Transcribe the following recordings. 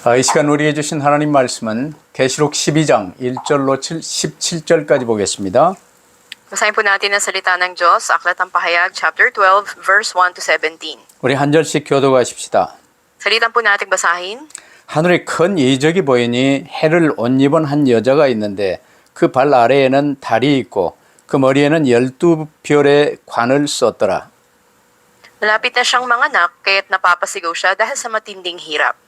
이 시간 우리에게 주신 하나님 말씀은 계시록 12장 1절로 17절까지 보겠습니다. Basahin po natin ang salita ng Diyos sa Aklat ng Pahayag, chapter 12, verse 1 to 17. 우리 한 절씩 교독하십시다. Salitan po natin basahin. 하늘에 큰 이적이 보이니 해를 옷 입은 한 여자가 있는데 그 발 아래에는 달이 있고 그 머리에는 12별의 관을 썼더라. Malapit na siyang manganak, kaya't napapasigaw siya dahil sa matinding hirap.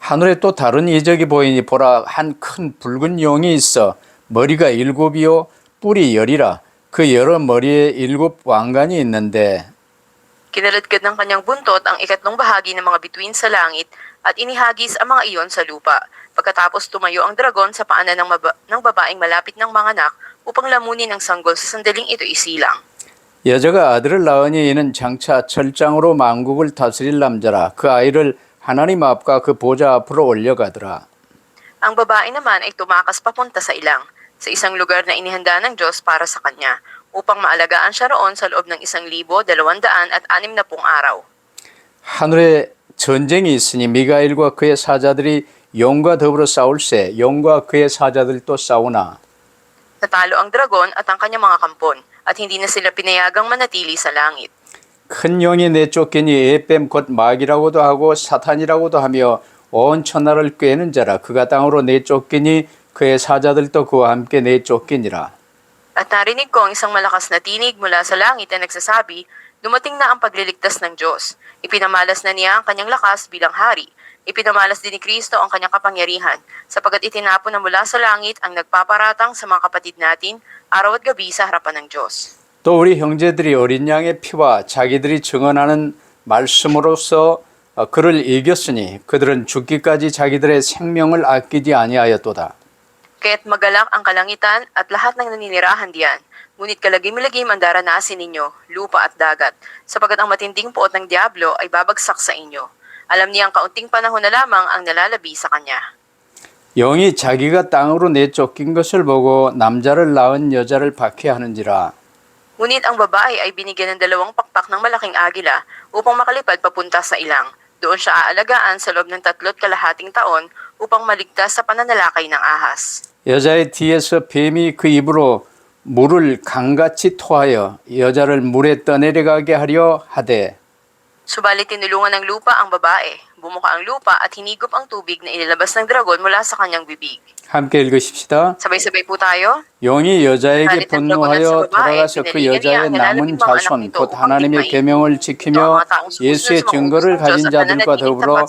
하늘에 또 다른 이적이 보이니 보라 한 큰 붉은 용이 있어 머리가 7이요 뿔이 10이라 그 여러 머리에 7 왕관이 있는데 Kinaladkad ng kanyang buntot ang ikatlong bahagi ng mga bituin sa langit at inihagis ang mga iyon sa lupa. Pagkatapos tumayo ang dragon sa paanan ng babaeng malapit ng manganak upang lamunin ang sanggol sa sandaling ito isilang. 여자가 아들을 낳으니 이는 장차 철장으로 만국을 다스릴 남자라 그 아이를 하나님 앞과 그 보좌 앞으로 올려가더라. Ang babae naman ay tumakas papunta sa ilang, sa isang lugar na inihanda ng Diyos para sa kanya, upang maalagaan siya roon sa loob ng 1,260 araw. 하늘에 전쟁이 있으니 미가엘과 그의 사자들이 용과 더불어 싸울세 용과 그의 사자들도 싸우나 Natalo ang dragon at ang kanyang mga kampon, at hindi na sila pinayagang manatili sa langit. 큰 용이 내쫓기니 에뱀 곧 마귀라고도 하고 사탄이라고도 하며 온 천하를 꿰는 자라 그가 땅으로 내쫓기니 그의 사자들도 그와 함께 내쫓기니라. At narinig ko ang isang malakas na tinig mula sa langit na nagsasabi, dumating na ang pagliligtas ng Diyos. Ipinamalas na niya ang kanyang lakas bilang hari. Ipinamalas din ni Kristo ang kanyang kapangyarihan, sapagkat itinapon na mula sa langit ang nagpaparatang sa mga kapatid natin, araw at gabi sa harapan ng Diyos. 또 우리 형제들이 어린 양의 피와 자기들이 증언하는 말씀으로써 그를 이겼으니 그들은 죽기까지 자기들의 생명을 아끼지 아니하였도다. Kaya't magalak ang kalangitan at lahat ng naninirahan diyan. Ngunit kalagim-lagim ang daranasin ninyo, lupa at dagat, sapagkat ang matinding puot ng Diablo ay babagsak sa inyo. Alam niyang kaunting panahon na lamang ang nalalabi sa kanya. 영이 자기가 땅으로 내쫓긴 것을 보고 남자를 낳은 여자를 박해하는지라. Ngunit ang babae ay binigyan ng 2 pakpak ng malaking agila upang makalipad papunta sa ilang. Doon siya aalagaan sa loob ng 3.5 taon upang maligtas sa pananalakay ng ahas. 여자의 뒤에서 뱀이 그 입으로 물을 강같이 토하여 여자를 물에 떠내려가게 하려 하되 Subalit tinulungan ng lupa ang babae, bumuka ang lupa at hinigop ang tubig na inilabas ng dragon mula sa kanyang bibig. 함께 읽으십시다. Sabay-sabay po tayo. 용이 여자에게 분노하여 돌아가서 그 여자의 남은 자손 곧 하나님의 계명을 지키며 예수의 증거를 가진 자들과 더불어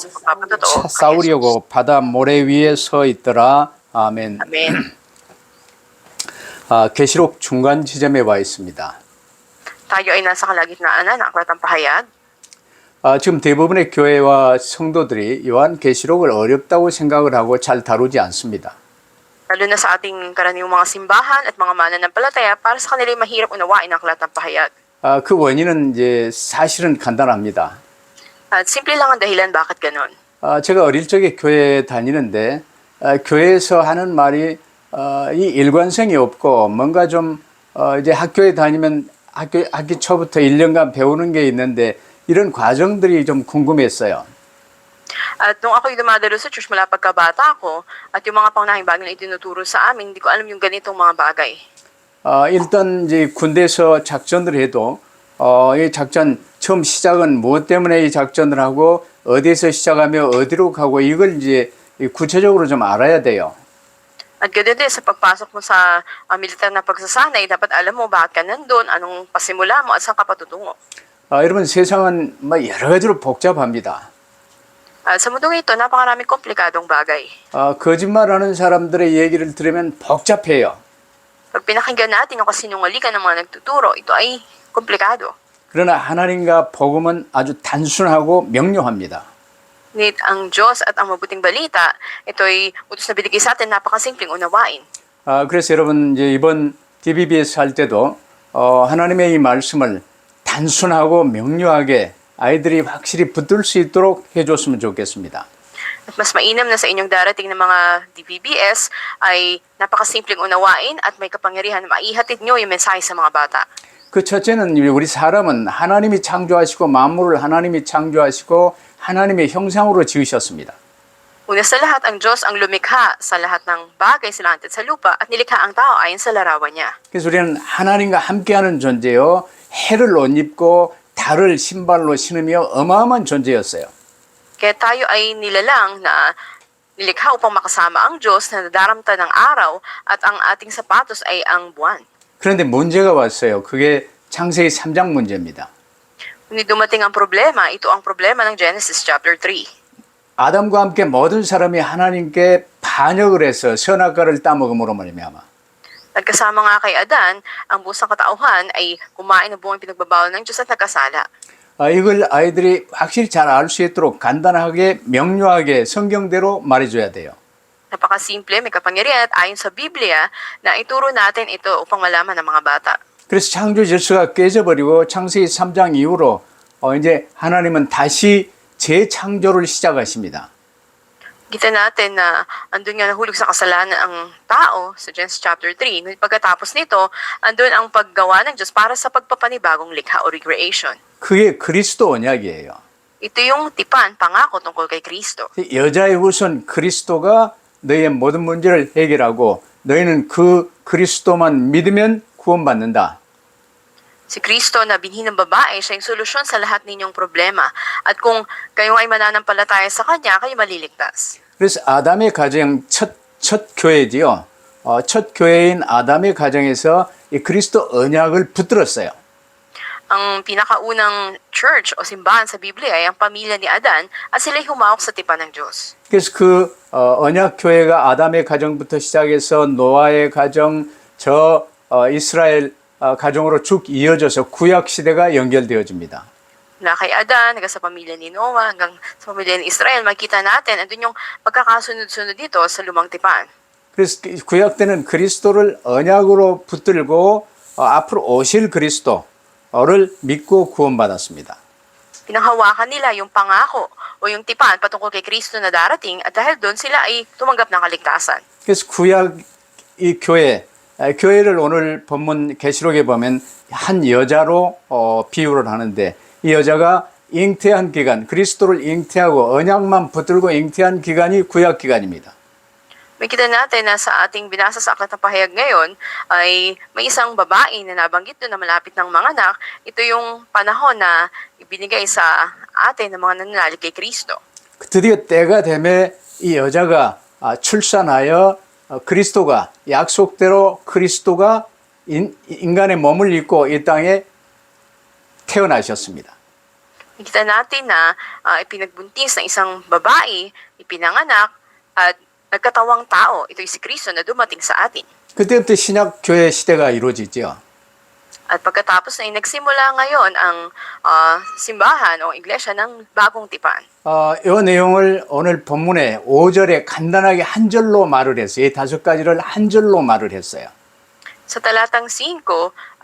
싸우려고 바다 모래 위에 서 있더라. 아멘. Amen. 계시록 중간 지점에 와 있습니다. Tayo ay nasa kalagitnaan na ng Aklat ng Pahayag. 지금 대부분의 교회와 성도들이 요한계시록을 어렵다고 생각을 하고 잘 다루지 않습니다. Lalo na sa ating karaniwang mga simbahan at mga mananampalataya, para sa kanila mahirap unawain ang Aklat ng Pahayag. 그 원인은 이제 사실은 간단합니다. At simple lang ang dahilan bakit ganon. 제가 어릴 적에 교회에 다니는데 교회에서 하는 말이 이 일관성이 없고 뭔가 좀 이제 학교에 다니면 학기 초부터 1년간 배우는 게 있는데 이런 과정들이 좀 궁금했어요. At nung ako'y dumadalo sa church mula pagkabata ako, at yung mga pangunahing bagay na itinuturo sa amin, hindi ko alam yung ganitong mga bagay. 일단 이제 군대에서 작전을 해도 이 작전 처음 시작은 무엇 때문에 이 작전을 하고 어디에서 시작하며 어디로 가고 이걸 이제 구체적으로 좀 알아야 돼요. At ganoon din sa pagpasok mo sa militar na pagsasanay, dapat alam mo bakit ka nandun, anong pasimula mo at saan ka patutungo. 여러분 세상은 뭐 여러 가지로 복잡합니다. At sa mundong ito, napakaraming komplikadong bagay. 거짓말하는 사람들의 얘기를 들으면 복잡해요. Pag pinakinggan natin yung kasinungalingan ng mga nagtuturo, ito ay komplikado. 그러나 하나님과 복음은 아주 단순하고 명료합니다. Ngunit ang Diyos at ang mabuting balita, ito ay utos na binigay sa atin, napakasimpleng unawain. 그래서 여러분 이제 이번 DBBS 할 때도 하나님의 이 말씀을 단순하고 명료하게 아이들이 확실히 붙들 수 있도록 해줬으면 좋겠습니다. At mas mainam na sa inyong darating na mga DBBS ay napakasimpleng unawain at may kapangyarihan na maihatid nyo yung mensahe sa mga bata. 그 첫째는 우리 사람은 하나님이 창조하시고 만물을 하나님이 창조하시고 하나님의 형상으로 지으셨습니다. Una sa lahat, ang Diyos ang lumikha sa lahat ng bagay sa langit at sa lupa at nilikha ang tao ayon sa larawan niya. 그래서 우리는 하나님과 함께하는 존재요. 해를 옷 입고 달을 신발로 신으며 어마어마한 존재였어요. Kaya tayo ay nilalang na nilikha upang makasama ang Diyos na nadaramta ng araw at ang ating sapatos ay ang buwan. 그런데 문제가 왔어요. 그게 창세기 3장 문제입니다. Ngunit dumating ang problema, ito ang problema ng Genesis chapter 3. 아담과 함께 모든 사람이 하나님께 반역을 해서 선악과를 따먹음으로 말미암아 At kasama nga kay Adan, ang buong katauhan ay kumain ng buong pinagbabawal ng Diyos at nagkasala. 이걸 아이들이 확실히 잘 알 수 있도록 간단하게 명료하게 성경대로 말해줘야 돼요. Napakasimple, may kapangyarihan at ayon sa Biblia na ituro natin ito upang malaman ng mga bata. 그래서 창조 질서가 깨져버리고 창세기 3장 이후로 이제 하나님은 다시 재창조를 시작하십니다. Kita natin na andun nga nahulog sa kasalanan ang tao sa Genesis chapter 3. Ngunit pagkatapos nito, andun ang paggawa ng Diyos para sa pagpapanibagong likha o recreation. 그게 그리스도 언약이에요. Ito yung tipan, pangako tungkol kay Kristo. 여자의 후손 그리스도가 너희의 모든 문제를 해결하고 너희는 그 그리스도만 믿으면 구원받는다. Si Kristo na binhi ng babae, siya yung solusyon sa lahat ninyong problema. At kung kayo ay mananampalataya sa Kanya, kayo maliligtas. 그래서 아담의 가정 첫 교회지요. 첫 교회인 아담의 가정에서 이 그리스도 언약을 붙들었어요. Ang pinakaunang church o simbahan sa Biblia ay ang pamilya ni Adan at sila'y humawak sa tipan ng Diyos. 그래서 그 언약 교회가 아담의 가정부터 시작해서 노아의 가정, 이스라엘 가정으로 쭉 이어져서 구약 시대가 연결되어집니다. Na kay Adan, hanggang sa pamilya ni Noah, hanggang sa pamilya ni Israel, makita natin, andun yung pagkakasunod-sunod dito sa lumang tipan. 그래서 구약 때는 그리스도를 언약으로 붙들고 앞으로 오실 그리스도를 믿고 구원받았습니다. Pinanghawakan nila yung pangako o yung tipan patungkol kay Kristo na darating at dahil doon sila ay tumanggap ng kaligtasan. 그래서 구약 이 교회를 오늘 본문 계시록에 보면 한 여자로 비유를 하는데 이 여자가 잉태한 기간, 그리스도를 잉태하고 언약만 붙들고 잉태한 기간이 구약 기간입니다. Makita natin na sa ating binasa sa Aklat ng Pahayag ngayon ay may isang babae na nabanggit doon na malapit ng mga anak. Ito yung panahon na ibinigay sa atin ng mga nananalig kay Kristo. 드디어 때가 되매 이 여자가 출산하여 그리스도가 약속대로 그리스도가 인간의 몸을 입고 이 땅에 태어나셨습니다. Makita natin na ipinagbuntis ng isang babae, ipinanganak at nagkatawang tao. Ito'y si Kristo na dumating sa atin. 그때부터 신약 교회 시대가 이루어지죠. At pagkatapos na nagsimula ngayon ang simbahan o iglesia ng bagong tipan. 이 내용을 오늘 본문에 5절에 간단하게 한 절로 말을 했어요. 이 5가지를 한 절로 말을 했어요. Sa talatang 5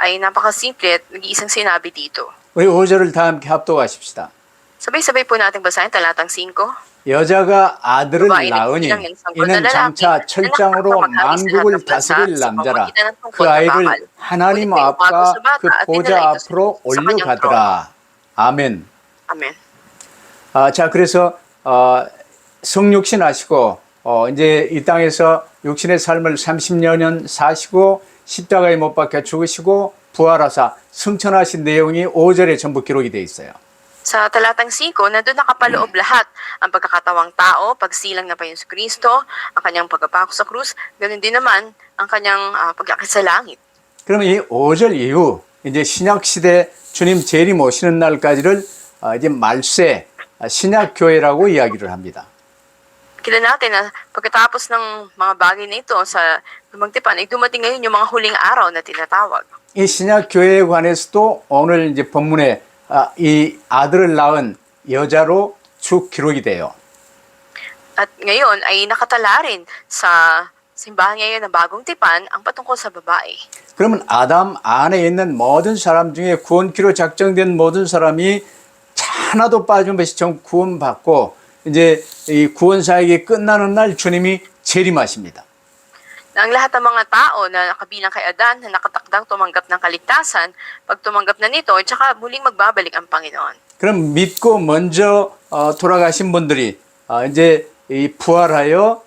ay napakasimple at nag-iisang sinabi dito. 우리 5절을 다 함께 합독하십시다. Sabay-sabay po natin basahin talatang 5. 여자가 아들을 낳으니 이는 장차 철장으로 만국을 다스릴 남자라. 그 아이를 하나님 앞과 그 보좌 앞으로 올려가더라. 아멘. Amen. 자, 그래서 성육신 하시고 이제 이 땅에서 육신의 삶을 30여 년 사시고 십자가에 못 박혀 죽으시고 부활하사 승천하신 내용이 5절에 전부 기록이 되어 있어요. Sa talatang 5, nandun nakapaloob lahat ang pagkakatawang tao, pagsilang na Panginoon Kristo, ang kanyang pagpapako sa krus, ganoon din naman ang kanyang pag-akit sa langit. 그러면 이 5절 이후 이제 신약 시대 주님 재림 오시는 날까지를 이제 말세 신약 교회라고 이야기를 합니다. Kita natin na pagkatapos ng mga bagay na ito sa lumang tipan, ay dumating ngayon yung mga huling araw na tinatawag. 이 신약 교회에 관해서도 오늘 이제 본문에 이 아들을 낳은 여자로 쭉 기록이 돼요. At ngayon ay nakatala rin sa simbahan ngayon ng bagong tipan ang patungkol sa babae. 그러면 아담 안에 있는 모든 사람 중에 구원기로 작정된 모든 사람이 하나도 빠짐없이 전 구원받고 이제 이 구원 사역이 끝나는 날 주님이 재림하십니다. Na ang lahat ng mga tao na nakabilang kay Adan na nakatakdang tumanggap ng kaligtasan, pag tumanggap na nito, at saka muling magbabalik ang Panginoon. 그럼 믿고 먼저 돌아가신 분들이 이제 이 부활하여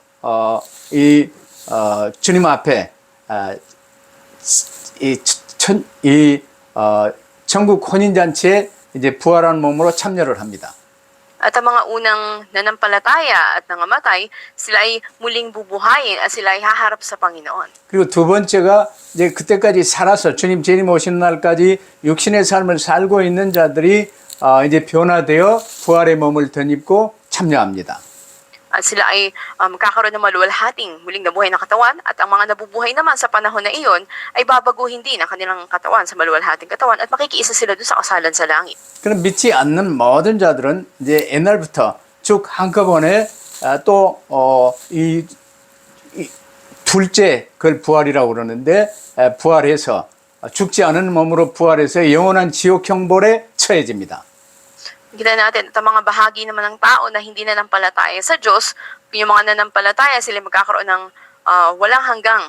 주님 앞에 천국 혼인잔치에 이제 부활한 몸으로 참여를 합니다. At ang mga unang nanampalataya at nangamatay, sila ay muling bubuhayin at sila ay haharap sa Panginoon. 그리고 두 번째가 이제 그때까지 살아서 주님 재림 오시는 날까지 육신의 삶을 살고 있는 자들이 이제 변화되어 부활의 몸을 덧입고 참여합니다. At sila ay magkakaroon ng maluwalhating muling nabuhay na katawan at ang mga nabubuhay naman sa panahon na iyon ay babaguhin din ang kanilang katawan sa maluwalhating katawan at makikiisa sila doon sa kasalan sa langit. 그럼 믿지 않는 모든 자들은 이제 옛날부터 쭉 한꺼번에 이 둘째 그걸 부활이라고 그러는데 부활해서 죽지 않은 몸으로 부활해서 영원한 지옥 형벌에 처해집니다. Kita natin at ang mga bahagi naman ng tao na hindi nanampalataya sa Diyos, yung mga nanampalataya sila magkakaroon ng walang hanggang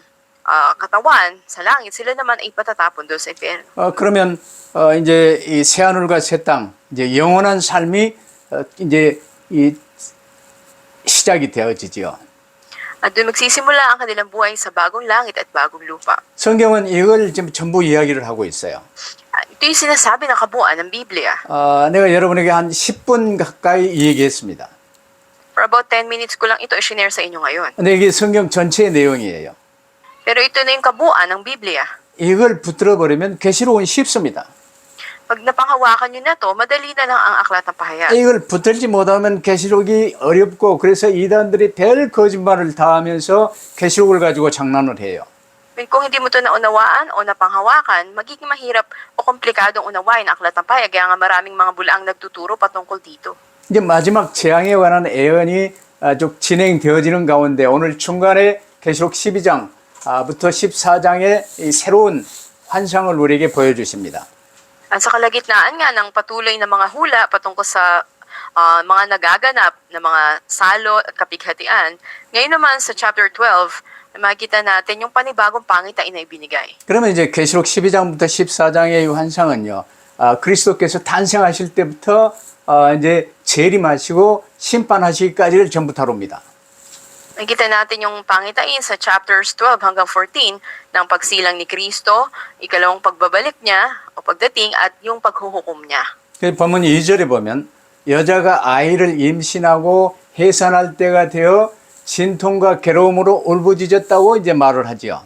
katawan sa langit, sila naman ay patatapon doon sa impyerno. 그러면 이제 이 새하늘과 새 땅, 이제 영원한 삶이 이제 이 시작이 되어지죠. At doon magsisimula ang kanilang buhay sa bagong langit at bagong lupa. 성경은 이걸 지금 전부 이야기를 하고 있어요. Ito yung sinasabi ng kabuuan ng Biblia. 내가 여러분에게 한 10분 가까이 얘기했습니다. For about 10 minutes ko lang ito i-share sa inyo ngayon. 근데 이게 성경 전체의 내용이에요. Pero ito na yung kabuuan ng Biblia. 이걸 붙들어 버리면 계시록은 쉽습니다. Pag napanghawakan nyo na to, madali na lang ang aklat ng pahayag. 이걸 붙들지 못하면 계시록이 어렵고 그래서 이단들이 별 거짓말을 다 하면서 계시록을 가지고 장난을 해요. Kung hindi mo ito naunawaan o napanghawakan, magiging mahirap o komplikadong unawain ang aklat ng pahayag. Kaya nga maraming mga bulaang nagtuturo patungkol dito. 이제 마지막 재앙에 관한 예언이 쭉 진행되어지는 가운데 오늘 중간에 계시록 12장부터 14장의 이 새로운 환상을 우리에게 보여주십니다. At sa kalagitnaan nga ng patuloy na mga hula patungkol sa mga nagaganap na mga salo at kapighatian, ngayon naman sa chapter 12, makikita natin yung panibagong pangitain na ibinigay. 그러면 이제 계시록 12장부터 14장의 이 환상은요, 그리스도께서 탄생하실 때부터 이제 재림하시고 심판하시기까지를 전부 다룹니다. Nakita natin yung pangitain sa chapters 12 hanggang 14 ng pagsilang ni Kristo, ikalawang pagbabalik niya o pagdating at yung paghuhukom niya. 그 본문 2절에 보면 여자가 아이를 임신하고 해산할 때가 되어 진통과 괴로움으로 울부짖었다고 이제 말을 하지요.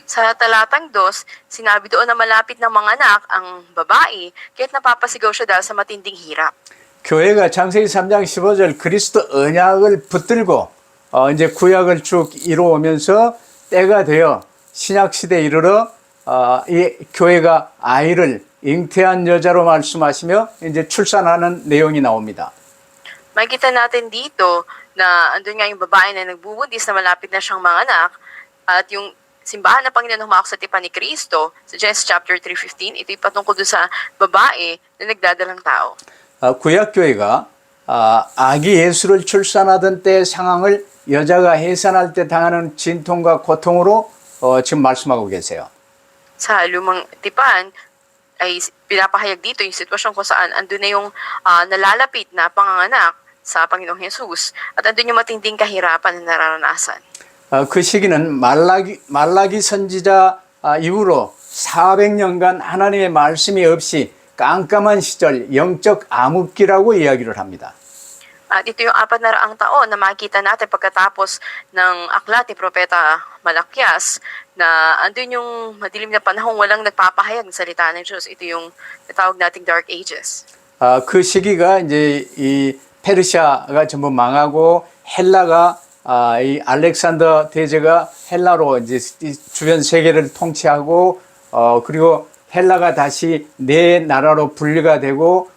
Sa talatang 2, sinabi doon na malapit ng mga anak ang babae kahit napapasigaw siya dahil sa matinding hirap. 교회가 창세기 3장 15절 그리스도 언약을 붙들고 이제 구약을 쭉 이루어오면서 때가 되어 신약 시대에 이르러 이 교회가 아이를 잉태한 여자로 말씀하시며 이제 출산하는 내용이 나옵니다. Makikita natin dito na andun nga yung babae na nagbubuntis na malapit na siyang mga anak at yung simbahan ng Panginoon humawak sa tipan ni Kristo sa Genesis chapter 3:15, ito'y patungkol doon sa babae na nagdadalang tao. 구약교회가 아기 예수를 출산하던 때의 상황을 여자가 해산할 때 당하는 진통과 고통으로 지금 말씀하고 계세요. Sa lumang tipan ay pinapahayag dito yung sitwasyon kung saan andun na yung nalalapit na panganganak sa Panginoong Jesus at andun yung matinding kahirapan na nararanasan. 그 시기는 말라기 선지자 이후로 400년간 하나님의 말씀이 없이 깜깜한 시절, 영적 암흑기라고 이야기를 합니다. At ito yung 400 taon na makikita natin pagkatapos ng aklat ni Propeta Malakias na andun yung madilim na panahon walang nagpapahayag ng salita ng Diyos. Ito yung natawag nating Dark Ages. 그 시기가 이제 이 페르시아가 전부 망하고 헬라가 이 알렉산더 대제가 헬라로 이제 주변 세계를 통치하고 그리고 헬라가 다시 네 나라로 분리가 되고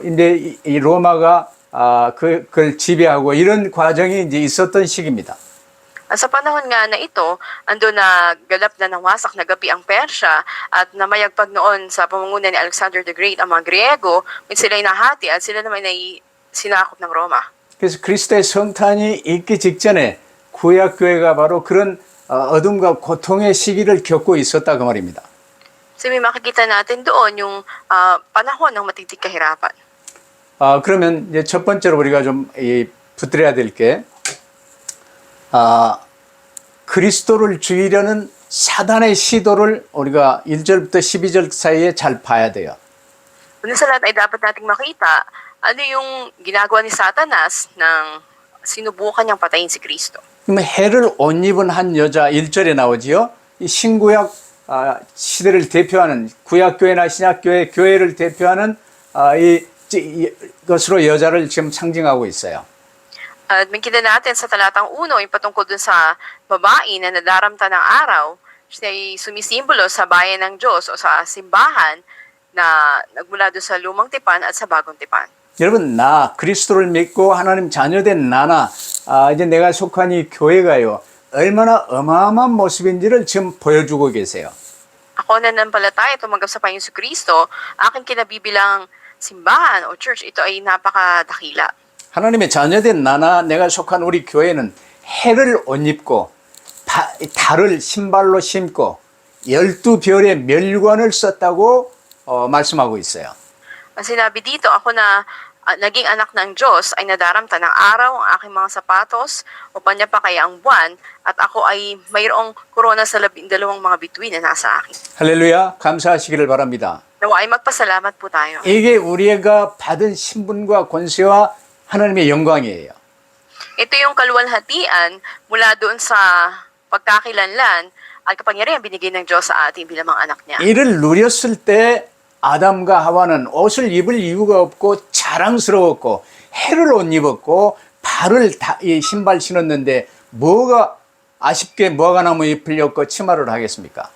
이제 이 로마가 그걸 지배하고 이런 과정이 이제 있었던 시기입니다. At sa panahon nga na ito, ando na galap na nawasak na gapi ang Persya at namayagpag noon sa pamumuno ni Alexander the Great ang mga Griego, kung sila'y nahati at sila naman ay sinakop ng Roma. 그래서 그리스도의 성탄이 있기 직전에 구약교회가 바로 그런 어둠과 고통의 시기를 겪고 있었다 그 말입니다. So may makikita natin doon yung panahon ng matinding kahirapan. 그러면 이제 첫 번째로 우리가 좀 붙들어야 될 게 그리스도를 죽이려는 사단의 시도를 우리가 1절부터 12절 사이에 잘 봐야 돼요. Una sa lahat ay dapat nating makita ano yung ginagawa ni Satanas nang sinubukan niyang patayin si Kristo. 그러면 해를 옷 입은 한 여자 1절에 나오지요. 이 신구약 시대를 대표하는 구약교회나 신약교회 교회를 대표하는 이것으로 여자를 지금 상징하고 있어요. At makita natin sa talatang 1, yung patungkol dun sa babae na nadaramta ng araw, siya ay sumisimbolo sa bayan ng Diyos o sa simbahan na nagmula doon sa lumang tipan at sa bagong tipan. 여러분, 나 그리스도를 믿고 하나님 자녀된 나나 이제 내가 속한 이 교회가요, 얼마나 어마어마한 모습인지를 지금 보여주고 계세요. Ako na nampalataya tumanggap sa Panginoon si Kristo, aking kinabibilang simbahan o church, ito ay napakadakila. 하나님의 자녀된 나나 내가 속한 우리 교회는 해를 옷 입고 달을 신발로 신고 12별의 멸관을 썼다고 말씀하고 있어요. Ang sinabi dito, ako na naging anak ng Diyos ay nadaramta ng araw ang aking mga sapatos o panyapakay ang buwan at ako ay mayroong korona sa 12 mga bituin na nasa akin. 할렐루야, 감사하시기를 바랍니다. Nawa ay magpasalamat po tayo. 이게 우리가 받은 신분과 권세와 하나님의 영광이에요. Ito yung kaluwalhatian mula doon sa pagkakilanlan at kapangyarihan binigay ng Diyos sa atin bilang mga anak niya. 이를 누렸을 때 아담과 하와는 옷을 입을 이유가 없고 자랑스러웠고 해를 옷 입었고 발을 이 신발 신었는데 뭐가 아쉽게 뭐가 나무 잎을 엮고 치마를 하겠습니까?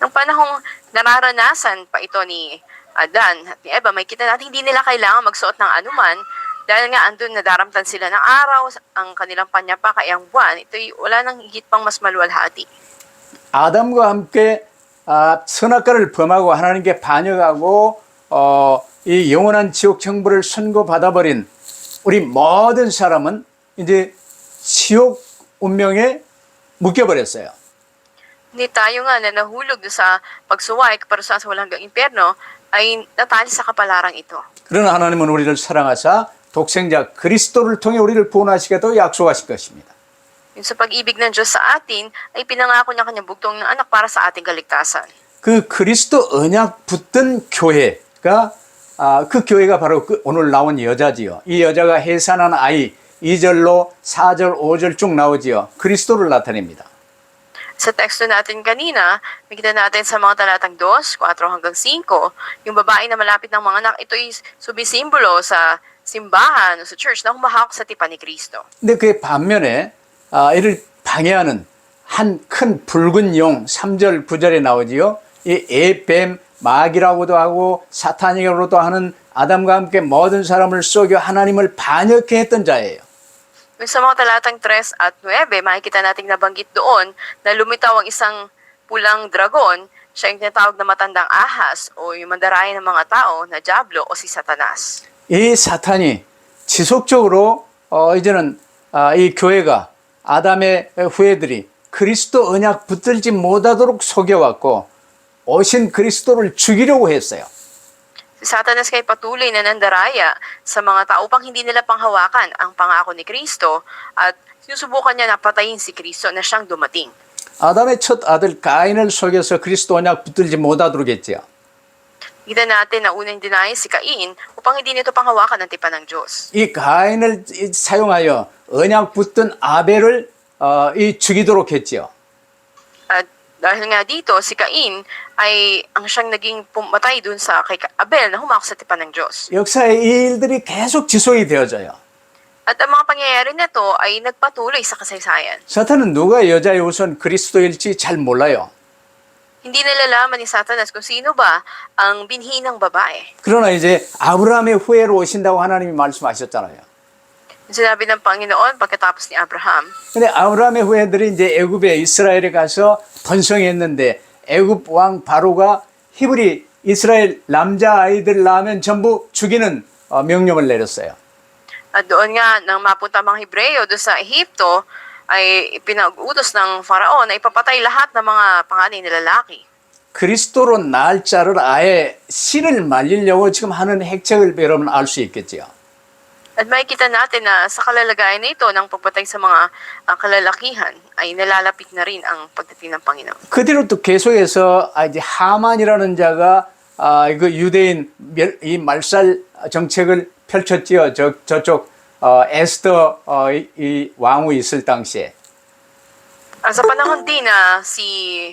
Nung panahong nararanasan pa ito ni Adan at ni Eva, may kita natin hindi nila kailangan magsuot ng anuman dahil nga andun nadaramtan sila ng araw, ang kanilang panyapakay ang buwan. Ito'y wala nang higit pang mas maluwalhati. 아담과 함께 선악과를 범하고 하나님께 반역하고 이 영원한 지옥 형벌을 선고받아버린 우리 모든 사람은 이제 지옥 운명에 묶여버렸어요. Hindi tayo nga na nahulog sa pagsuway para sa walang hanggang impyerno ay natali sa kapalaran ito. 그러나 하나님은 우리를 사랑하사 독생자 그리스도를 통해 우리를 구원하시겠다고 약속하실 것입니다. Yung sa pag-ibig ng Diyos sa atin ay pinangako niya kanyang bugtong ng anak para sa ating kaligtasan. 그 그리스도 언약 붙든 교회가 그 교회가 바로 오늘 나온 여자지요. 이 여자가 해산한 아이 2절로 4절, 5절 쭉 나오지요. 그리스도를 나타냅니다. Sa teksto natin kanina, makita natin sa mga talatang 2, 4 hanggang 5, yung babae na malapit ng mga anak, ito ay sumisimbolo sa simbahan o sa church na humahawak sa tipan ni Kristo. 근데 그 반면에 이를 방해하는 한 큰 붉은 용 3절, 9절에 나오지요. 이 에뱀, 마귀라고도 하고 사탄이라고도 하는 아담과 함께 모든 사람을 속여 하나님을 반역해 했던 자예요. Sa mga talatang 3 at 9, makikita nating nabanggit doon na lumitaw ang isang pulang dragon, siya yung tinatawag na matandang ahas o yung mandarayan ng mga tao na Diablo o si Satanas. 이 사탄이 지속적으로 이제는 이 교회가 아담의 후예들이 그리스도 언약 붙들지 못하도록 속여왔고 오신 그리스도를 죽이려고 했어요. Si Satanas kay patuloy na nandaraya sa mga tao upang hindi nila panghawakan ang pangako ni Kristo at sinusubukan niya na patayin si Kristo na siyang dumating. 아담의 첫 아들 가인을 속여서 그리스도 언약 붙들지 못하도록 했지요. Kita natin na unang dinayin si Cain upang hindi nito panghawakan ng tipan ng Diyos. 이 가인을 사용하여 언약 붙든 아벨을 죽이도록 했지요. At dahil nga dito, si Cain ay ang siyang naging pumatay dun sa kay Abel na humawak sa tipan ng Diyos. 역사의 이 일들이 계속 지속이 되어져요. At ang mga pangyayari na to ay nagpatuloy sa kasaysayan. 사탄은 누가 여자의 우선 그리스도일지 잘 몰라요. Hindi nalalaman ni Satanas kung sino ba ang binhi ng babae. 그러나 이제 아브라함의 후예로 오신다고 하나님이 말씀하셨잖아요. Sinabi ng Panginoon pagkatapos ni Abraham, 근데 아브라함의 후예들이 이제 애굽에 이스라엘에 가서 번성했는데 애굽 왕 바로가 히브리 이스라엘 남자 아이들 낳으면 전부 죽이는 명령을 내렸어요. at doon nga nang mapunta mga Hebreo doon sa Ehipto ay pinag-utos ng Faraon na ipapatay lahat ng mga panganay na lalaki. 그리스도로 낳을 자를 아예 씨를 말리려고 지금 하는 핵책을 여러분 알 수 있겠지요. At makikita natin na sa kalalagayan na ito ng pagpatay sa mga kalalakihan ay nalalapit na rin ang pagdating ng Panginoon. 그대로 또 계속해서 이제 하만이라는 자가 이거 유대인 이 말살 정책을 펼쳤지요. 저쪽 에스더 이 왕후 있을 당시에. Sa panahon din na si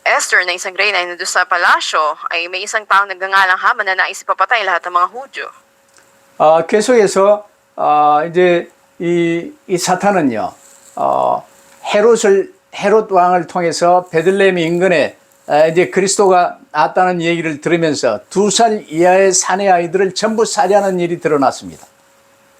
Esther na isang reyna ay nandun sa palasyo, ay may isang taong nagngangalang Haman na nais ipapatay lahat ng mga Hudyo. 계속해서 이제 이 사탄은요, 헤롯 왕을 통해서 베들레헴 인근에 이제 그리스도가 나왔다는 얘기를 들으면서 2살 이하의 사내 아이들을 전부 살해하는 일이 드러났습니다.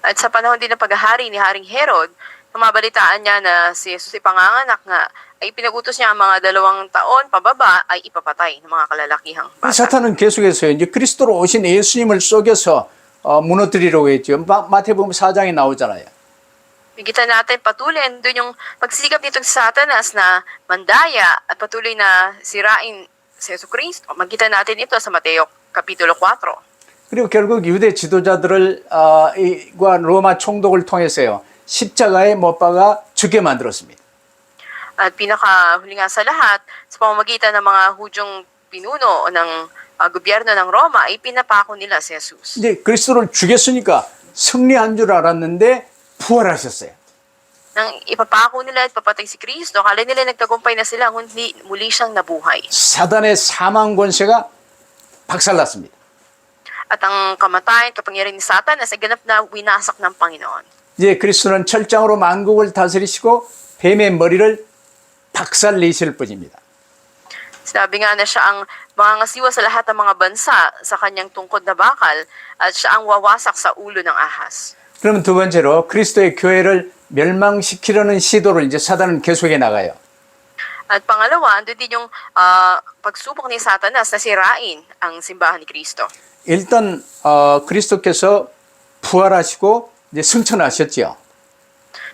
At sa panahon din ng paghahari ni Haring Herod, mabalitaan niya na si Jesus ipanganganak nga, ay pinagutos niya ang mga 2 taon pababa ay ipapatay ng mga kalalakihang bata. 사탄은 계속해서 이제 그리스도로 오신 예수님을 속여서 무너뜨리려고 했죠. 마태복음 4장에 나오잖아요. Bigyan natin patuloy doon yung pagsikap nitong Satanas na mandaya at patuloy na sirain si Jesucristo. Magkita natin ito sa Mateo Kapitulo 4. 그리고 결국 유대 지도자들을 과 로마 총독을 통해서요. 십자가에 못 박아 죽게 만들었습니다. At pinakahuli nga sa lahat, sa pamamagitan ng mga Hudyong pinuno ng gobyerno ng Roma, ay pinapako nila si Jesus. 이제 그리스도를 죽였으니까 승리한 줄 알았는데 부활하셨어요. Nang ipapako nila at papatay si Kristo, akala nila nagtagumpay na sila, kundi muli siyang nabuhay. 사단의 사망 권세가 박살났습니다. At ang kamatayan, kapangyarihan ni Satanas ay ganap na winasak ng Panginoon. 이제 그리스도는 철장으로 만국을 다스리시고 뱀의 머리를 박살 내실 뿐입니다. Sinabi nga na siya ang mangangasiwa sa lahat ng mga bansa sa kanyang tungkod na bakal at siya ang wawasak sa ulo ng ahas. 그러면 두 번째로 그리스도의 교회를 멸망시키려는 시도를 이제 사단은 계속해 나가요. At pangalawa, andun din yung pagsubok ni Satanas na sirain ang simbahan ni Kristo. 일단 그리스도께서 부활하시고 이제 승천하셨죠.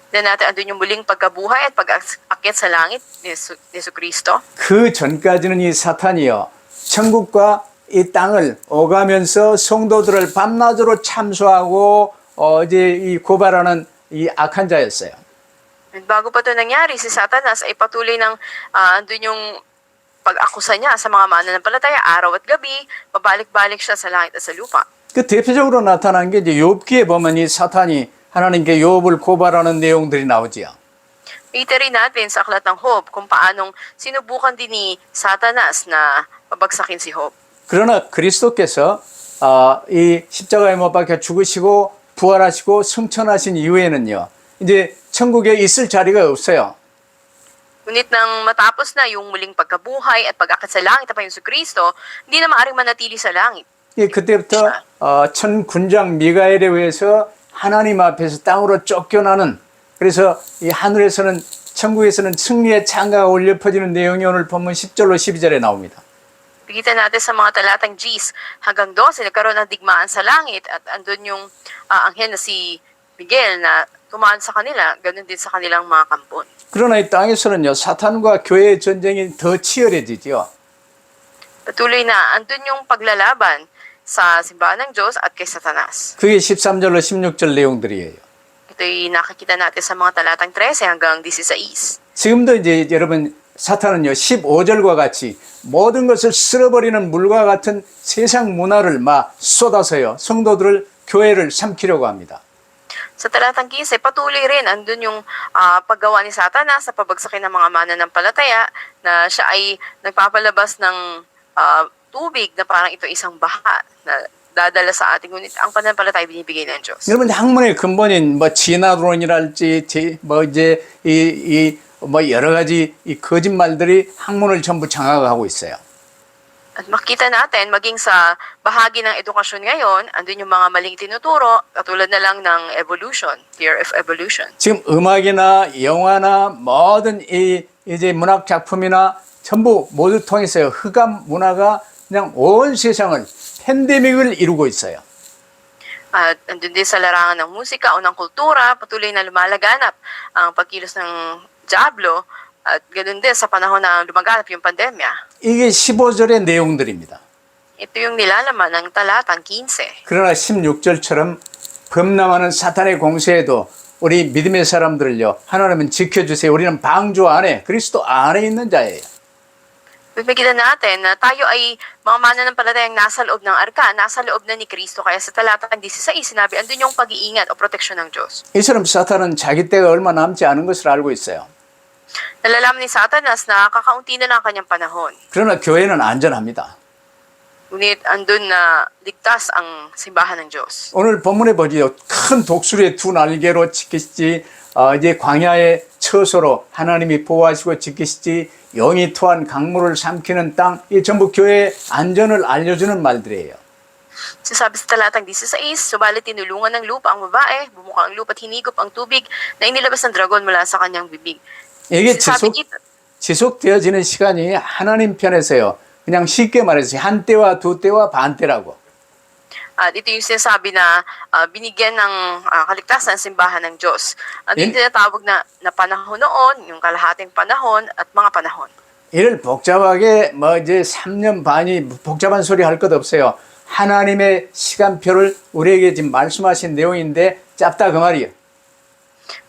Then natin andun yung muling pagkabuhay at pag-akyat sa langit ni Jesucristo. 그 전까지는 이 사탄이요. 천국과 이 땅을 오가면서 성도들을 밤낮으로 참소하고 이제 이 고발하는 이 악한 자였어요. At bago pa ito nangyari, si Satanas ay patuloy ng andun yung pag-akusa niya sa mga mananampalataya araw at gabi, pabalik-balik siya sa langit at sa lupa. 그 대표적으로 나타난 게 이제 욥기에 보면 이 사탄이 하나님께 욥을 고발하는 내용들이 나오지요. Ita rin natin sa aklat ng Job kung paanong sinubukan din ni Satanas na pabagsakin si Job. 그러나 그리스도께서 이 십자가에 못 박혀 죽으시고 부활하시고 승천하신 이후에는요. 이제 천국에 있을 자리가 없어요. Ngunit nang matapos na yung muling pagkabuhay at pag-akyat sa langit ng Panginoon Jesucristo, hindi na maaaring manatili sa langit. 예, 그때부터 천 군장 미가엘에 의해서 하나님 앞에서 땅으로 쫓겨나는 그래서 이 하늘에서는 천국에서는 승리의 창가가 울려 퍼지는 내용이 오늘 본문 10절로 12절에 나옵니다. Bigyan natin sa mga talatang Gs hanggang 12, nagkaroon ng digmaan sa langit at andun yung anghel na si Miguel na tumaan sa kanila, ganun din sa kanilang mga kampon. 그러나 이 땅에서는요, 사탄과 교회의 전쟁이 더 치열해지죠. Patuloy na, andun yung paglalaban sa simbahan ng Diyos at kay Satanas. 그게 13절로 16절 내용들이에요. Ito'y nakikita natin sa mga talatang 13 hanggang 16. 지금도 이제 여러분 사탄은요 15절과 같이 모든 것을 쓸어버리는 물과 같은 세상 문화를 막 쏟아서요 성도들을 교회를 삼키려고 합니다. Sa talatang 15, patuloy rin andun yung paggawa ni Satanas sa pabagsakin ng mga mananampalataya na siya ay nagpapalabas ng tubig na parang ito isang baha na dadala sa ating, ngunit ang pananampalataya binibigay ng Diyos. 여러분 학문의 근본인 뭐 진화론이랄지 뭐 이제 뭐 여러 가지 이 거짓말들이 학문을 전부 장악하고 있어요. At makita natin, maging sa bahagi ng edukasyon ngayon, andun yung mga maling tinuturo, katulad na lang ng evolution, theory of evolution. 지금 음악이나 영화나 모든 이제 문학 작품이나 전부 모두 통해서요 흑암 문화가 그냥 온 세상을 팬데믹을 이루고 있어요. At andun din sa larangan ng musika o ng kultura, patuloy na lumalaganap ang pagkilos ng Diablo at ganoon din sa panahon na lumaganap yung pandemya. 이게 15절의 내용들입니다. Ito yung nilalaman ng talatang 15. 그러나 16절처럼 범람하는 사탄의 공세에도 우리 믿음의 사람들을요, 하나님은 지켜주세요. 우리는 방주 안에, 그리스도 안에 있는 자예요. Pagpagkita natin na tayo ay mga mananampalatayang nasa loob ng arka, nasa loob na ni Kristo. Kaya sa talatang 16 sinabi, andun yung pag-iingat o proteksyon ng Diyos. 이처럼 사탄은 자기 때가 얼마 남지 않은 것을 알고 있어요. Nalalaman ni Satanas na kakaunti na lang ang kanyang panahon. 그러나 교회는 안전합니다. Ngunit andun na ligtas ang simbahan ng Diyos. 오늘 본문에 보지요. 큰 독수리의 두 날개로 지키시지, 이제 광야의 처소로 하나님이 보호하시고 지키시지, 영이 토한 강물을 삼키는 땅, 이 전부 교회의 안전을 알려주는 말들이에요. Sasabi sa talatang 16, subalit tinulungan ng lupa ang babae, bumuka ang lupa at hinigop ang tubig na inilabas ng dragon mula sa kanyang bibig. 이게 Sabi dito, 지속되어지는 시간이 하나님 편에서요. 그냥 쉽게 말해서 한 때와 두 때와 반 때라고. at ito yung sinasabi na binigyan ng kaligtasan ng simbahan ng Diyos. Dito tinatawag na panahon noon, yung kalahating panahon at mga panahon. 이를 복잡하게 이제 3년 반이 복잡한 소리 할 것 없어요. 하나님의 시간표를 우리에게 지금 말씀하신 내용인데 짧다 그 말이에요.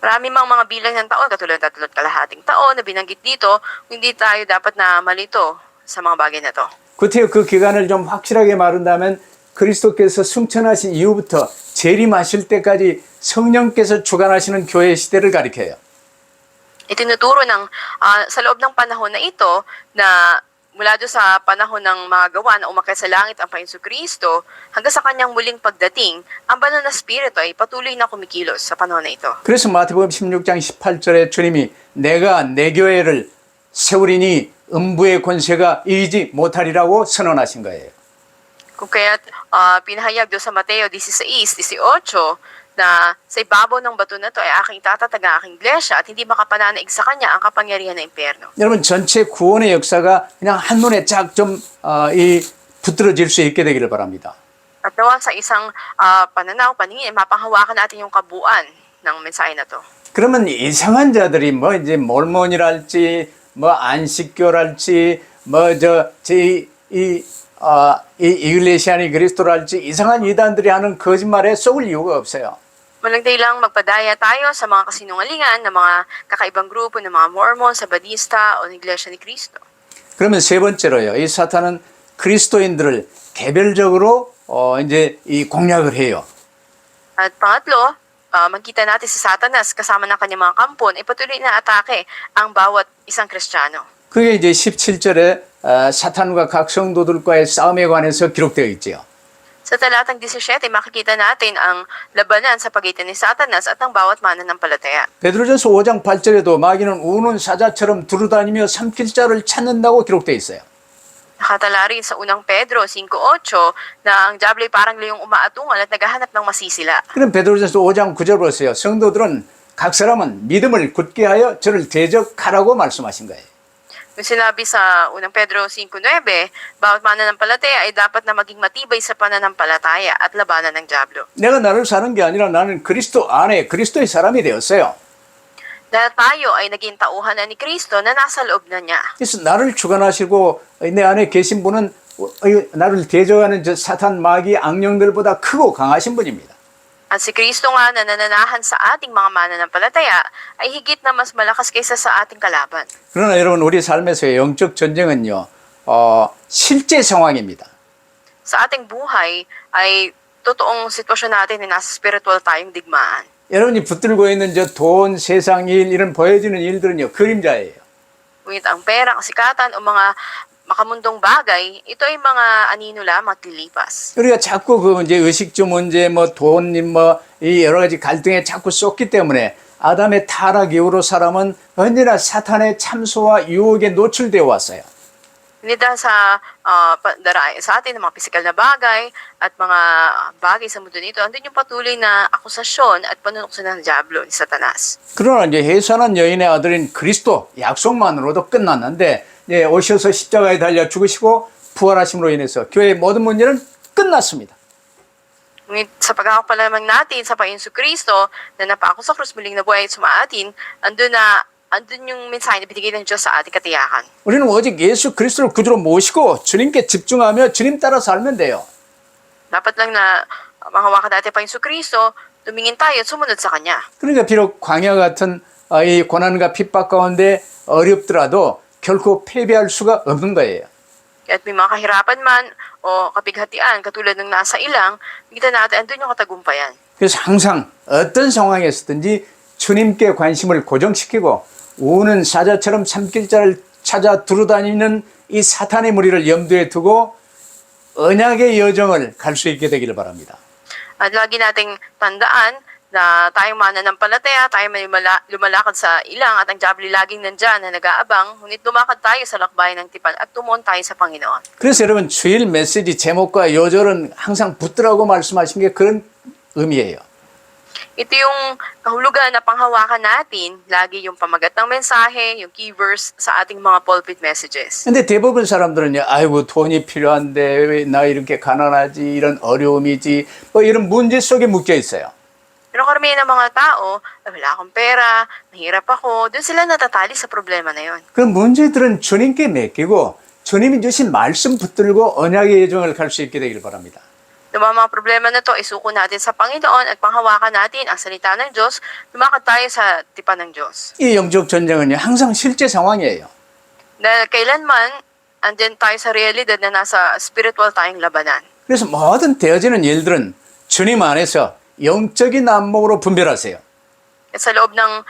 Marami mang mga bilang ng taon, katulad ng 3 kalahating taon na binanggit dito, hindi tayo dapat na malito sa mga bagay na to. 그때요, 그 기간을 좀 확실하게 말한다면 그리스도께서 승천하신 이후부터 재림하실 때까지 성령께서 주관하시는 교회 시대를 가리켜요. Itinuturo ng sa loob ng panahon na ito na mula doon sa panahon ng mga gawa na umakyat sa langit ang Panginoon Kristo hanggang sa kanyang muling pagdating, ang banal na spirito ay patuloy na kumikilos sa panahon na ito. 그래서 마태복음 16장 18절에 주님이 내가 내 교회를 세우리니 음부의 권세가 이기지 못하리라고 선언하신 거예요. Kung kaya't pinahayag doon sa Mateo 16:18 na sa ibabaw ng bato na to ay aking itatataga ang aking iglesia at hindi makapananaig sa kanya ang kapangyarihan ng impyerno. 여러분 전체 구원의 역사가 그냥 한눈에 쫙 좀 붙들어질 수 있게 되기를 바랍니다. At nawa sa isang pananaw, paningin, mapanghawakan natin yung kabuuan ng mensahe na to. 그러면 이상한 자들이 뭐 이제 몰몬이랄지 뭐 안식교랄지 이 이글레시아니 그리스도랄지 이상한 이단들이 하는 거짓말에 속을 이유가 없어요. Walang dahilang magpadaya tayo sa mga kasinungalingan ng mga kakaibang grupo ng mga Mormon, Sabadista o ng Iglesia ni Cristo. 그러면 세 번째로요. 이 사탄은 그리스도인들을 개별적으로 이제 이 공략을 해요. At pangatlo, magkita natin si Satanas kasama ng kanyang mga kampon ay patuloy na atake ang bawat isang Kristiyano. 그게 이제 17절에 사탄과 각 성도들과의 싸움에 관해서 기록되어 있지요. Sa talatang 17, makikita natin ang labanan sa pagitan ni Satanas at ng bawat mananampalataya. 베드로전서 5장 8절에도 마귀는 우는 사자처럼 두루다니며 삼킬 자를 찾는다고 기록되어 있어요. Nakatala rin sa unang Pedro 5:8 na ang diablo ay parang leong umaatungal at naghahanap ng masisila. 그럼 베드로전서 5장 9절 보세요. 성도들은 각 사람은 믿음을 굳게 하여 저를 대적하라고 말씀하신 거예요. Yung sinabi sa unang Pedro 5:9, bawat mananampalataya ay dapat na maging matibay sa pananampalataya at labanan ng diablo. 내가 나를 사는 게 아니라 나는 그리스도 안에 그리스도의 사람이 되었어요. Dahil tayo ay naging tauhan na ni Kristo na nasa loob na niya. 그래서 나를 주관하시고 내 안에 계신 분은 나를 대적하는 저 사탄 마귀 악령들보다 크고 강하신 분입니다. At si Kristo nga na nananahan sa ating mga mananampalataya ay higit na mas malakas kaysa sa ating kalaban. 그러나 여러분 우리 삶에서의 영적 전쟁은요. 실제 상황입니다. Sa ating buhay ay totoong sitwasyon natin na nasa spiritual tayong digmaan. 여러분이 붙들고 있는 저 돈, 세상 일, 이런 보여지는 일들은요. 그림자예요. Ngunit ang pera, kasikatan o mga makamundong bagay, ito ay mga anino lamang at lilipas. 우리가 자꾸 그 이제 의식주 문제, 뭐 돈, 이 여러 가지 갈등에 자꾸 쏟기 때문에 아담의 타락 이후로 사람은 언제나 사탄의 참소와 유혹에 노출되어 왔어요. Hindi dahil sa atin ng mga pisikal na bagay at mga bagay sa mundo nito, andun yung patuloy na akusasyon at panunukso ng diablo ni Satanas. 그러나 이제 해산한 여인의 아들인 그리스도 약속만으로도 끝났는데 이제 오셔서 십자가에 달려 죽으시고 부활하심으로 인해서 교회의 모든 문제는 끝났습니다. Ngunit sa pagkakapalamang natin sa Panginoon Kristo na napako sa krus muling nabuhay at sumaatin, andun yung mensahe na binigay ng Diyos sa ating katiyakan. 우리는 오직 예수 그리스도를 구주로 모시고 주님께 집중하며 주님 따라 살면 돼요. Dapat lang na mahawakan natin ang Panginoon Kristo, tumingin tayo at sumunod sa Kanya. 그러니까 비록 광야 같은 이 고난과 핍박 가운데 어렵더라도 결코 패배할 수가 없는 거예요. Kaya't may mga kahirapan man o kapighatian katulad ng nasa ilang, kita natin andun yung katagumpayan. 그래서 항상 어떤 상황에서든지 주님께 관심을 고정시키고 우는 사자처럼 참길자를 찾아 두루다니는 이 사탄의 무리를 염두에 두고 언약의 여정을 갈 수 있게 되기를 바랍니다. At lagi nating tandaan na tayong mananampalataya, tayo may lumalakad sa ilang at ang diablo laging nandyan na nag-aabang, ngunit lumakad tayo sa lakbayan ng tipan at tumon tayo sa Panginoon. 그래서 여러분 주일 메시지 제목과 요절은 항상 붙들라고 말씀하신 게 그런 의미예요. Ito yung kahulugan na panghawakan natin, lagi yung pamagat ng mensahe, yung key verse sa ating mga pulpit messages. 근데 대부분 사람들은요, 아이고 돈이 필요한데 왜 나 이렇게 가난하지, 이런 어려움이지, 뭐 이런 문제 속에 묶여 있어요. Pero karamihan ng mga tao, wala akong pera, mahirap ako, doon sila natatali sa problema na yun. 그 문제들은 주님께 맡기고 주님이 주신 말씀 붙들고 언약의 여정을 갈 수 있게 되길 바랍니다. Yung mga problema na to, isuko natin sa Panginoon at panghawakan natin ang salita ng Diyos, lumakad tayo sa tipan ng Diyos. 이 영적 전쟁은요, 항상 실제 상황이에요. Dahil kailanman, andyan tayo sa realidad na nasa spiritual tayong labanan. 그래서 모든 되어지는 일들은 주님 안에서 영적인 안목으로 분별하세요. At sa loob ng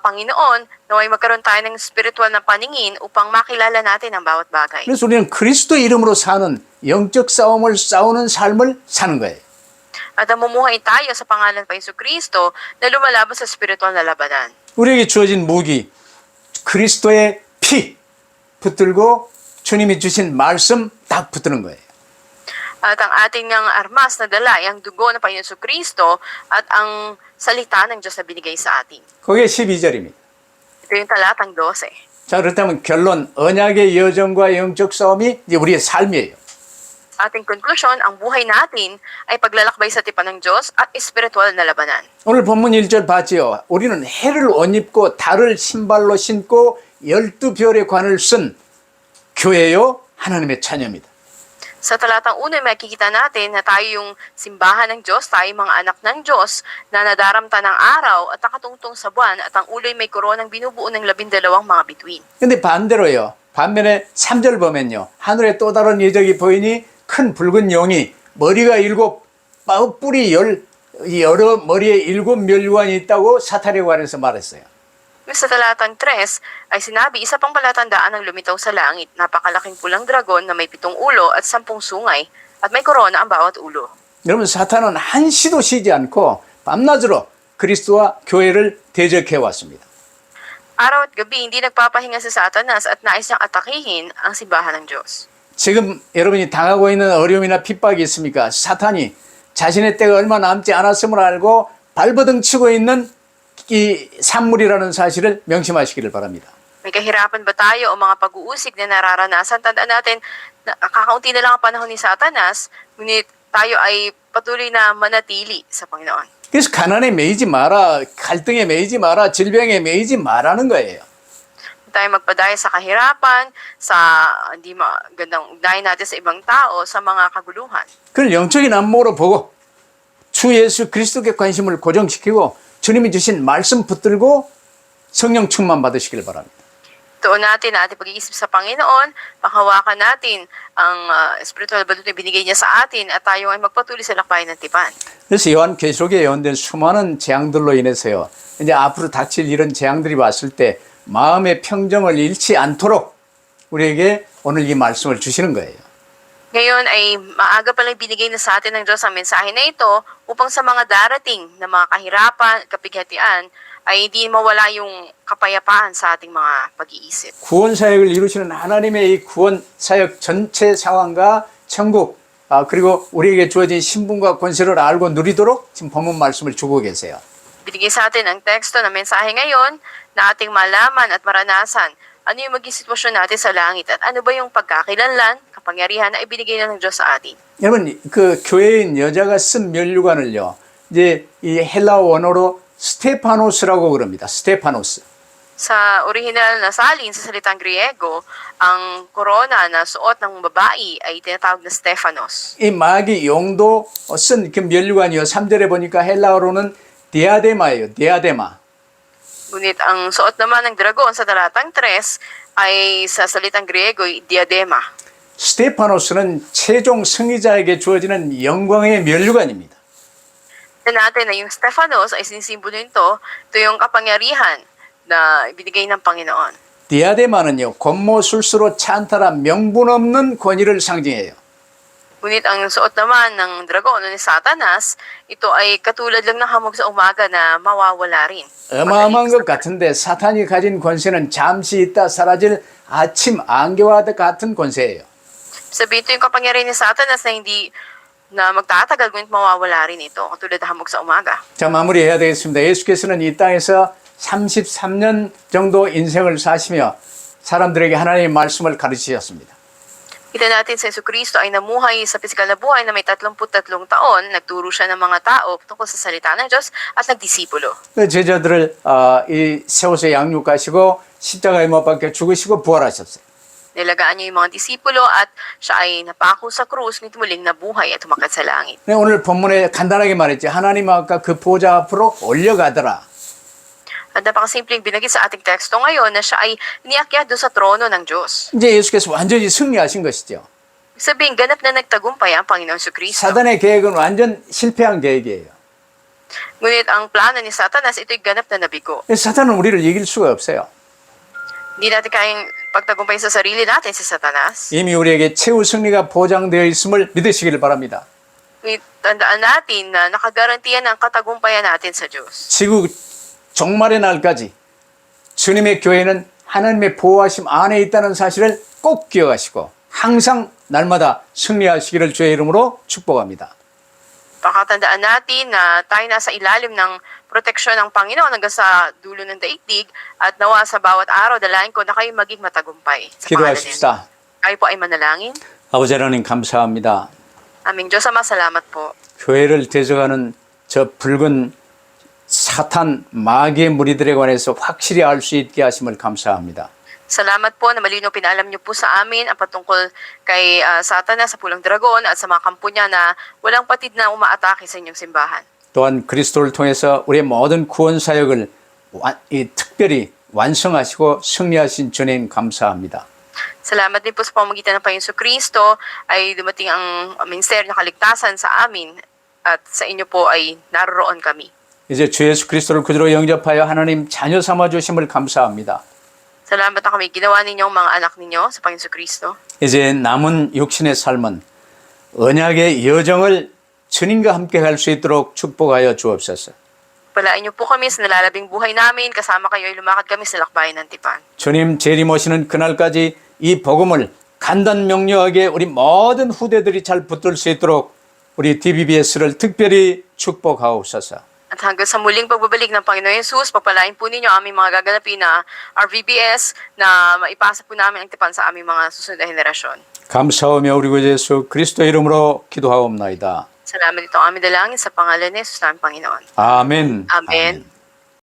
Panginoon, naway magkaroon tayo ng spiritual na paningin upang makilala natin ang bawat bagay. 그래서 우리는 그리스도 이름으로 사는 영적 싸움을 싸우는 삶을 사는 거예요. At namumuhay tayo sa pangalan pa Jesucristo na lumalaban sa spiritual na labanan. 우리에게 주어진 무기, 그리스도의 피 붙들고 주님이 주신 말씀 딱 붙드는 거예요. At ang ating ng armas na dala ay ang dugo ng Panginoon Jesucristo at ang salita ng Diyos na binigay sa atin. 그게 12절입니다. Ito yung talatang 12. 자, 그렇다면 결론, 언약의 여정과 영적 싸움이 이제 우리의 삶이에요. Ating konklusyon, ang buhay natin ay paglalakbay sa tipan ng Diyos at espiritual na labanan. 오늘 본문 1절 봤지요. 우리는 해를 옷 입고 달을 신발로 신고 12별의 관을 쓴 교회요, 하나님의 자녀입니다. Sa talatang una, makikita natin na tayo yung simbahan ng Diyos, tayo yung mga anak ng Diyos na nadaramta ng araw at nakatungtong sa buwan at ang ulo'y may koronang binubuo ng 12 mga bituin. 근데 반대로요. 반면에 3절 보면요. 하늘에 또 다른 예적이 보이니 큰 붉은 용이 머리가 7, 뿔이 여러 머리에 7 멸관이 있다고 사탄에 관해서 말했어요. Sa talatang 3 ay sinabi, isa pang palatandaan ng lumitaw sa langit, napakalaking pulang dragon na may 7 ulo at 10 sungay at may korona ang bawat ulo. 여러분 사탄은 한시도 쉬지 않고 밤낮으로 그리스도와 교회를 대적해 왔습니다. Araw at gabi, hindi nagpapahinga si Satanas at nais niyang atakihin ang simbahan ng Diyos. 지금 여러분이 당하고 있는 어려움이나 핍박이 있습니까? 사탄이 자신의 때가 얼마 남지 않았음을 알고 발버둥 치고 있는 이 산물이라는 사실을 명심하시기를 바랍니다. May kahirapan ba tayo o mga pag-uusig na nararanasan? Tandaan natin na kakaunti na lang ang panahon ni Satanas, ngunit tayo ay patuloy na manatili sa Panginoon. 그래서 가난에 매이지 마라, 갈등에 매이지 마라, 질병에 매이지 마라는 거예요. Tayo magpadaya sa kahirapan, sa hindi magandang ugnayan natin sa ibang tao, sa mga kaguluhan. 그걸 영적인 안목으로 보고 주 예수 그리스도께 관심을 고정시키고 주님이 주신 말씀 붙들고 성령 충만 받으시길 바랍니다. Tuon natin na ating pag-iisip sa Panginoon, panghawakan natin ang spiritual balut na binigay niya sa atin at tayo ay magpatuloy sa lakbayan ng tipan. 그래서 요한계시록에 예언된 수많은 재앙들로 인해서요. 이제 앞으로 닥칠 이런 재앙들이 왔을 때 마음의 평정을 잃지 않도록 우리에게 오늘 이 말씀을 주시는 거예요. Ngayon ay maaga palang binigay na sa atin ng Diyos ang mensahe na ito upang sa mga darating na mga kahirapan at kapighatian ay hindi mawala yung kapayapaan sa ating mga pag-iisip. 구원 사역을 이루시는 하나님의 이 구원 사역 전체 상황과 천국 그리고 우리에게 주어진 신분과 권세를 알고 누리도록 지금 본문 말씀을 주고 계세요. Binigay sa atin ang teksto na mensahe ngayon na ating malaman at maranasan ano yung maging sitwasyon natin sa langit at ano ba yung pagkakilanlan, kapangyarihan na ibinigay na ng Diyos sa atin. 여러분 그 교회인 여자가 쓴 면류관을요. 이제 이 헬라어 원어로 스테파노스라고 그럽니다. 스테파노스. Sa orihinal na salin sa salitang Griego, ang korona na suot ng babae ay tinatawag na Stephanos. 이 마귀 용도 쓴 그 면류관이요. 3절에 보니까 헬라어로는 디아데마예요. 디아데마. Ngunit ang suot naman ng dragon sa talatang 3 ay sa salitang Griego, diadema. 스테파노스는 최종 승리자에게 주어지는 영광의 면류관입니다. Tignan natin na yung Stephanos ay sinisimbolo nito, ito yung kapangyarihan na ibinigay ng Panginoon. 디아데마는요. 권모술수로 찬탈한 명분 없는 권위를 상징해요. Ngunit ang suot naman ng dragon o ni Satanas, ito ay katulad lang ng hamog sa umaga na mawawala rin. 어마어마한 것 같은데 사탄이 가진 권세는 잠시 있다 사라질 아침 안개와 같은 권세예요. Sabi ito yung kapangyarihan ni Satanas na hindi na magtatagal ngunit mawawala rin ito, katulad ng hamog sa umaga. 자, 마무리해야 되겠습니다. 예수께서는 이 땅에서 33년 정도 인생을 사시며 사람들에게 하나님의 말씀을 가르치셨습니다. Kita natin sa Jesucristo ay namuhay sa pisikal na buhay na may 33 taon, nagturo siya ng mga tao tungkol sa salita ng Diyos at nagdisipulo. 그 제자들을 이 세워서 양육하시고 십자가에 못 박혀 죽으시고 부활하셨어요. Nilagaan niya yung mga disipulo at siya ay napako sa krus, ngunit muling nabuhay at tumakyat sa langit. 네, 오늘 본문에 간단하게 말했지. 하나님 아까 그 보좌 앞으로 올려가더라. At napakasimpleng binagit sa ating teksto ngayon na siya ay niakyat doon sa trono ng Diyos. 이제 예수께서 완전히 승리하신 것이죠. Sabihin, ganap na nagtagumpay ang Panginoon Jesucristo. 사단의 계획은 완전 실패한 계획이에요. Ngunit ang plano ni Satanas, ito'y ganap na nabigo. 사탄은 우리를 이길 수가 없어요. Hindi natin kayang pagtagumpay sa sarili natin si Satanas. 이미 우리에게 최후 승리가 보장되어 있음을 믿으시기를 바랍니다. Ngunit tandaan natin na nakagarantiyan ang katagumpayan natin sa Diyos. 지구 종말의 날까지 주님의 교회는 하나님의 보호하심 안에 있다는 사실을 꼭 기억하시고 항상 날마다 승리하시기를 주의 이름으로 축복합니다. Pakatandaan natin na tayo nasa ilalim ng proteksyon ng Panginoon hanggang sa dulo ng daigdig at nawa sa bawat araw dalayan ko na kayo maging matagumpay. Sa pangalan niya. 기도하십시다. Kayo po ay manalangin. 아버지 하나님 감사합니다. Aming Diyos Ama, salamat po. 교회를 대적하는 저 붉은 사탄 마귀의 무리들에 관해서 확실히 알 수 있게 하심을 감사합니다. Salamat po na malinaw pinaalam niyo po sa amin ang patungkol kay Satanas sa pulang dragon at sa mga kampo niya na walang patid na umaatake sa inyong simbahan. 또한 그리스도를 통해서 우리의 모든 구원 사역을 특별히 완성하시고 승리하신 주님 감사합니다. Salamat din po sa pamamagitan ng Panginoon Kristo ay dumating ang ministeryo ng kaligtasan sa amin at sa inyo po ay naroroon kami. 이제 주 예수 그리스도를 구주로 영접하여 하나님 자녀 삼아 주심을 감사합니다. Salamat na kami ginawa ninyong mga anak ninyo sa Panginoon Kristo. 이제 남은 육신의 삶은 언약의 여정을 주님과 함께 갈 수 있도록 축복하여 주옵소서. Palain niyo po kami sa nalalabing buhay namin, kasama kayo ay lumakad kami sa lakbayan ng tipan. 주님 재림 오시는 그날까지 이 복음을 간단 명료하게 우리 모든 후대들이 잘 붙들 수 있도록 우리 DBBS를 특별히 축복하옵소서. At hanggang sa muling pagbabalik ng Panginoon Yesus, pagpalain po ninyo aming mga gaganapin na RVBS na maipasa po namin ang tipan sa aming mga susunod na henerasyon. 감사하며 우리 구 예수 그리스도 이름으로 기도하옵나이다. Salamat ito ang aming dalangin sa pangalan ni Jesus namin Panginoon. 아멘. Amen.